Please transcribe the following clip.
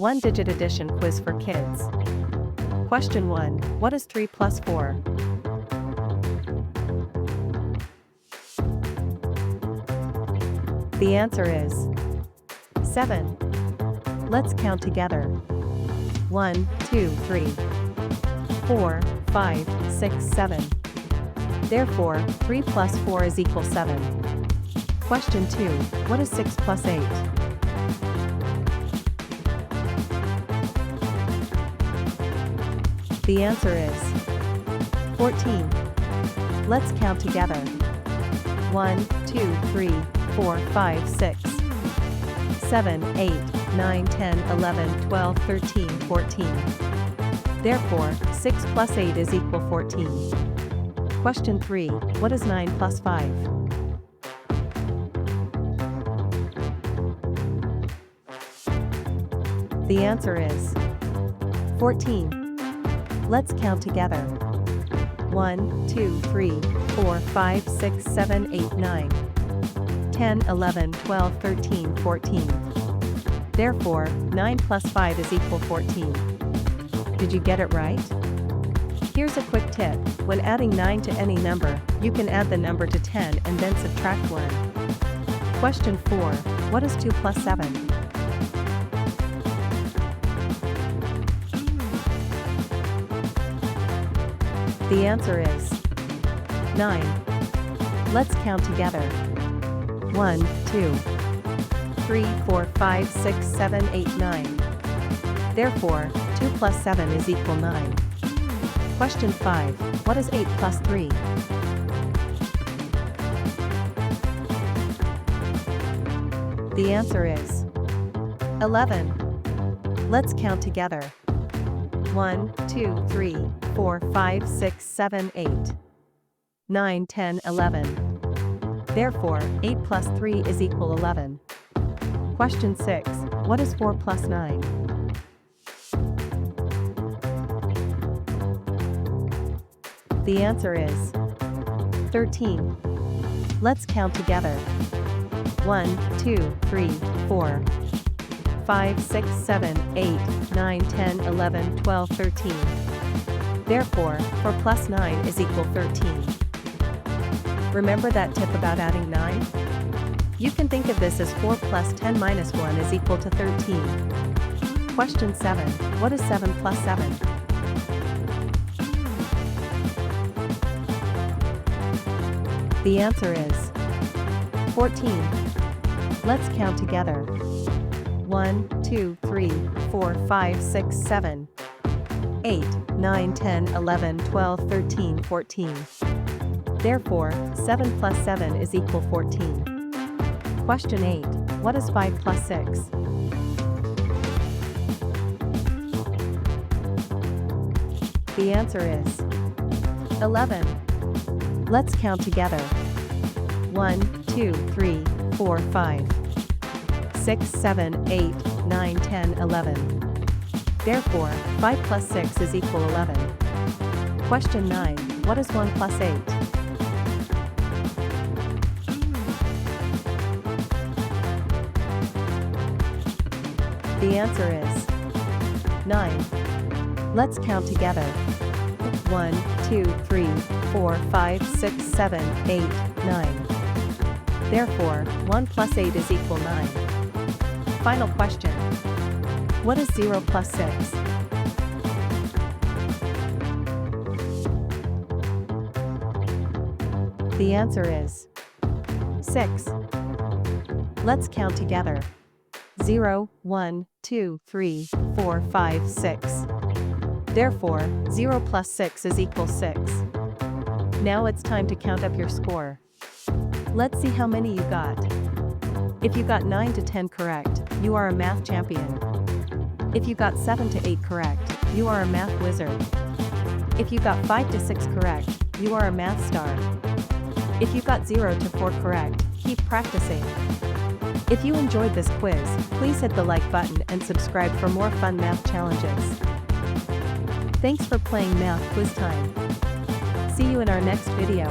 one-digit addition quiz for kids. Question 1. What is 3 plus 4? The answer is 7. Let's count together. 1, 2, 3, 4, 5, 6, 7. Therefore, 3 plus 4 is equal 7. Question 2. What is 6 plus 8? The answer is 14. Let's count together. 1, 2, 3, 4, 5, 6, 7, 8, 9, 10, 11, 12, 13, 14. Therefore, 6 plus 8 is equal 14. Question 3. What is 9 plus 5? The answer is 14. Let's count together. 1, 2, 3, 4, 5, 6, 7, 8, 9, 10, 11, 12, 13, 14. Therefore, 9 plus 5 is equal 14. Did you get it right? Here's a quick tip. When adding 9 to any number, you can add the number to 10 and then subtract 1. Question 4. What is 2 plus 7? The answer is 9. Let's count together. 1, 2, 3, 4, 5, 6, 7, 8, 9. Therefore, 2 plus 7 is equal 9. Question 5. What is 8 plus 3? The answer is 11. Let's count together. 1, 2, 3, 4, 5, 6, 7, 8, 9, 10, 11. Therefore, 8 plus 3 is equal 11. Question 6. What is 4 plus 9? The answer is 13. Let's count together. 1, 2, 3, 4, 5, 6, 7, 8, 9, 10, 11, 12, 13. Therefore, 4 plus 9 is equal 13. Remember that tip about adding 9? You can think of this as 4 plus 10 minus 1 is equal to 13. Question 7. What is 7 plus 7? The answer is 14. Let's count together. 1, 2, 3, 4, 5, 6, 7, 8, 9, 10, 11, 12, 13, 14. Therefore, 7 plus 7 is equal 14. Question 8. What is 5 plus 6? The answer is 11. Let's count together. 1, 2, 3, 4, 5, 6, 7, 8, 9, 10, 11. Therefore, 5 plus 6 is equal 11. Question 9. What is 1 plus 8? The answer is 9. Let's count together. 1, 2, 3, 4, 5, 6, 7, 8, 9. Therefore, 1 plus 8 is equal 9. Final question. What is 0 plus 6? The answer is 6. Let's count together. 0, 1, 2, 3, 4, 5, 6. Therefore, 0 plus 6 is equal 6. Now it's time to count up your score. Let's see how many you got. If you got 9 to 10 correct, you are a math champion. If you got 7 to 8 correct, you are a math wizard. If you got 5 to 6 correct, you are a math star. If you got 0 to 4 correct, keep practicing. If you enjoyed this quiz, please hit the like button and subscribe for more fun math challenges. Thanks for playing Math Quiz Time. See you in our next video.